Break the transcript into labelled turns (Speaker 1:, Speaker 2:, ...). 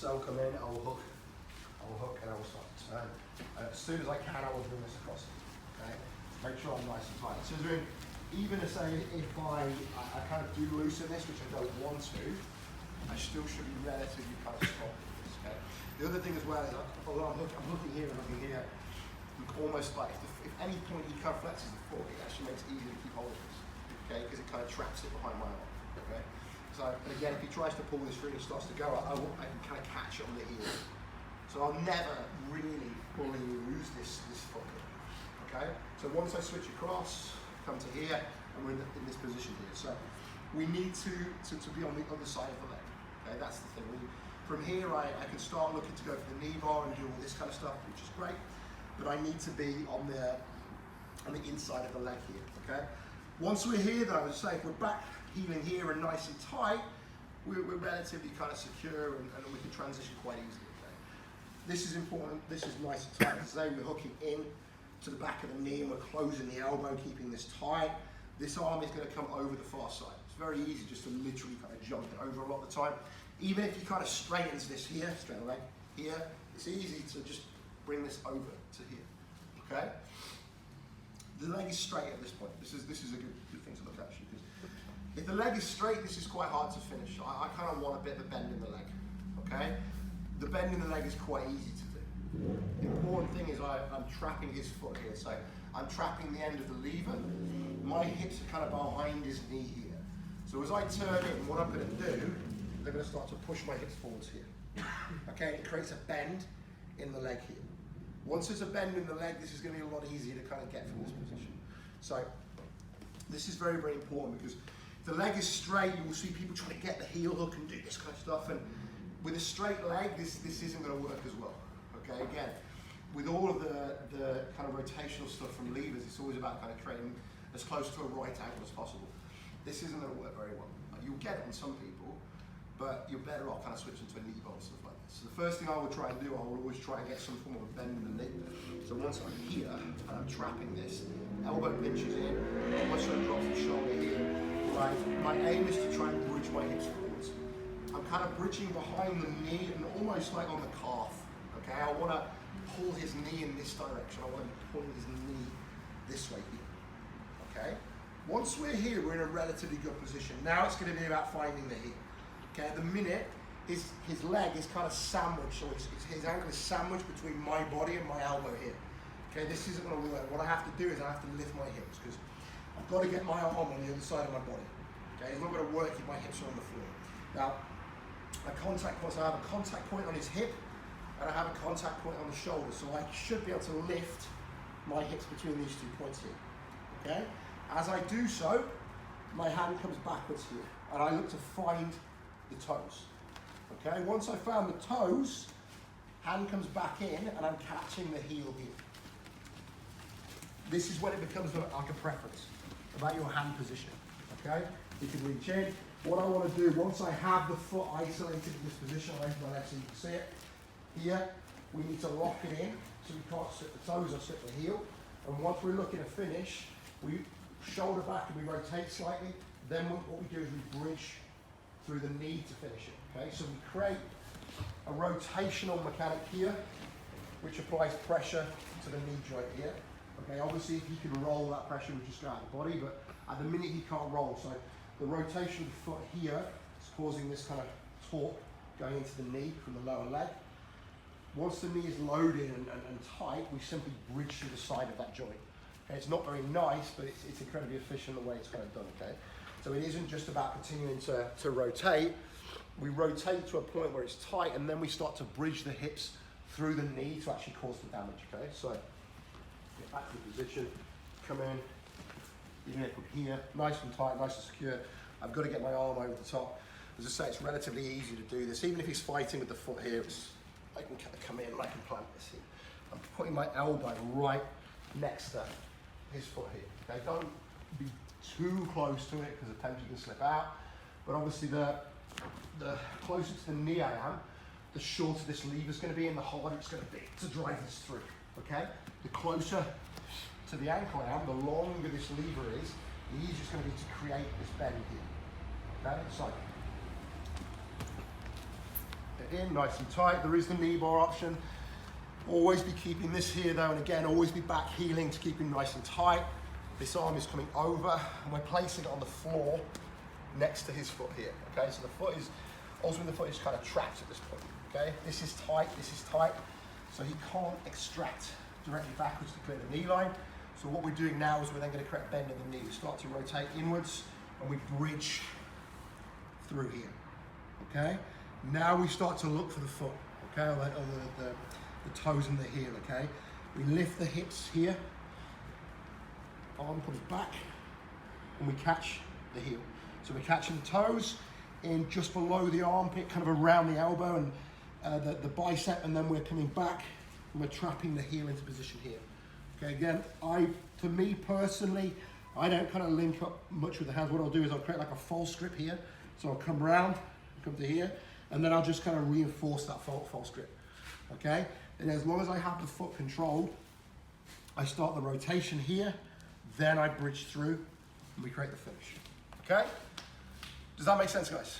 Speaker 1: So I'll come in, I will hook, and I will start to turn. As soon as I can, I will bring this across. Okay? Make sure I'm nice and tight. So even if I kind of do loosen this, which I don't want to, I still should be relatively kind of strong with this. Okay? The other thing as well is, although I'm looking here and looking here, almost like if any point he kind of flexes the foot, it actually makes it easier to keep hold of this. Okay? Because it kind of traps it behind my arm. Okay? So, and again, if he tries to pull this free and starts to go, I can kind of catch it on the heel. So I'll never really fully lose this foot here. Okay? So once I switch across, come to here, and we're in this position here. So we need to be on the other side of the leg. Okay? That's the thing. From here, I can start looking to go for the knee bar and do all this kind of stuff, which is great. But I need to be on the inside of the leg here. Okay? Once we're here, though, as I say, if we're back heeling here and nice and tight, we're relatively kind of secure and we can transition quite easily. Okay? This is important. This is nice and tight. As I say, we're hooking in to the back of the knee and we're closing the elbow, keeping this tight. This arm is going to come over the far side. It's very easy just to literally kind of jump it over a lot of the time. Even if he kind of straightens this here, straight leg here, it's easy to just bring this over to here. Okay? The leg is straight at this point. This is a good thing to look at, actually, because if the leg is straight, this is quite hard to finish. I kind of want a bit of a bend in the leg. Okay? The bend in the leg is quite easy to do. The important thing is I'm trapping his foot here. So I'm trapping the end of the lever. My hips are kind of behind his knee here. So as I turn in, what I'm going to do, I'm going to start to push my hips forwards here. Okay? It creates a bend in the leg here. Once there's a bend in the leg, this is going to be a lot easier to kind of get from this position. So this is very, very important because if the leg is straight, you will see people trying to get the heel hook and do this kind of stuff. And with a straight leg, this isn't going to work as well. Okay, again, with all of the kind of rotational stuff from levers, it's always about kind of creating as close to a right angle as possible. This isn't going to work very well. You'll get it on some people, but you're better off kind of switching to a knee bar and stuff like this. So the first thing I would try and do, I will always try and get some form of a bend in the knee. So once I'm here and I'm trapping this, elbow pinches in, almost sort of drops the shoulder here. Right. My aim is to try and bridge my hips forwards. I'm kind of bridging behind the knee and almost like on the calf. Okay, I want to pull his knee in this direction. I want to be pulling his knee this way here. Okay. Once we're here, we're in a relatively good position. Now it's going to be about finding the heel. Okay, at the minute, his leg is kind of sandwiched, so his ankle is sandwiched between my body and my elbow here. Okay, this isn't going to work. What I have to do is I have to lift my hips because I've got to get my arm on the other side of my body. Okay, it's not going to work if my hips are on the floor. Now, I have a contact point on his hip and I have a contact point on the shoulder, so I should be able to lift my hips between these 2 points here. Okay, as I do so, my hand comes backwards here and I look to find the toes. Okay, once I've found the toes, hand comes back in and I'm catching the heel here. This is when it becomes like a preference about your hand position. Okay, you can reach in. What I want to do, once I have the foot isolated in this position, I'll open my leg so you can see it. Here, we need to lock it in so we can't slip the toes or slip the heel. And once we're looking to finish, we shoulder back and we rotate slightly. Then what we do is we bridge through the knee to finish it. Okay, so we create a rotational mechanic here, which applies pressure to the knee joint here. Okay, obviously if he can roll, that pressure would just go out of the body, but at the minute he can't roll, so the rotation of the foot here is causing this kind of torque going into the knee from the lower leg. Once the knee is loaded and tight, we simply bridge through the side of that joint. Okay, it's not very nice, but it's incredibly efficient the way it's kind of done. Okay, so it isn't just about continuing to rotate. We rotate to a point where it's tight, and then we start to bridge the hips through the knee to actually cause the damage. Okay, so get back to the position, come in, even if I'm here, nice and tight, nice and secure. I've got to get my arm over the top. As I say, it's relatively easy to do this. Even if he's fighting with the foot here, I can kind of come in and I can plant this here. I'm putting my elbow right next to his foot here. Okay, don't be too close to it because the tension can slip out. But obviously the closer to the knee I am, the shorter this lever is going to be and the harder it's going to be to drive this through. Okay, the closer to the ankle I am, the longer this lever is, the easier it's going to be to create this bend here. Okay, so it in nice and tight. There is the knee bar option. Always be keeping this here though, and again, always be back heeling to keep him nice and tight. This arm is coming over, and we're placing it on the floor next to his foot here, okay? So the foot is, ultimately the foot is kind of trapped at this point, okay? This is tight, so he can't extract directly backwards to clear the knee line. So what we're doing now is we're then going to create a bend in the knee. We start to rotate inwards, and we bridge through here, okay? Now we start to look for the foot, okay, or the toes and the heel, okay? We lift the hips here, arm comes back, and we catch the heel. So we're catching the toes in just below the armpit, kind of around the elbow and the bicep, and then we're coming back and we're trapping the heel into position here. Okay, again, for me personally, I don't kind of link up much with the hands. What I'll do is I'll create like a false grip here. So I'll come around, come to here, and then I'll just kind of reinforce that false grip. Okay, and as long as I have the foot controlled, I start the rotation here, then I bridge through, and we create the finish. Okay? Does that make sense, guys?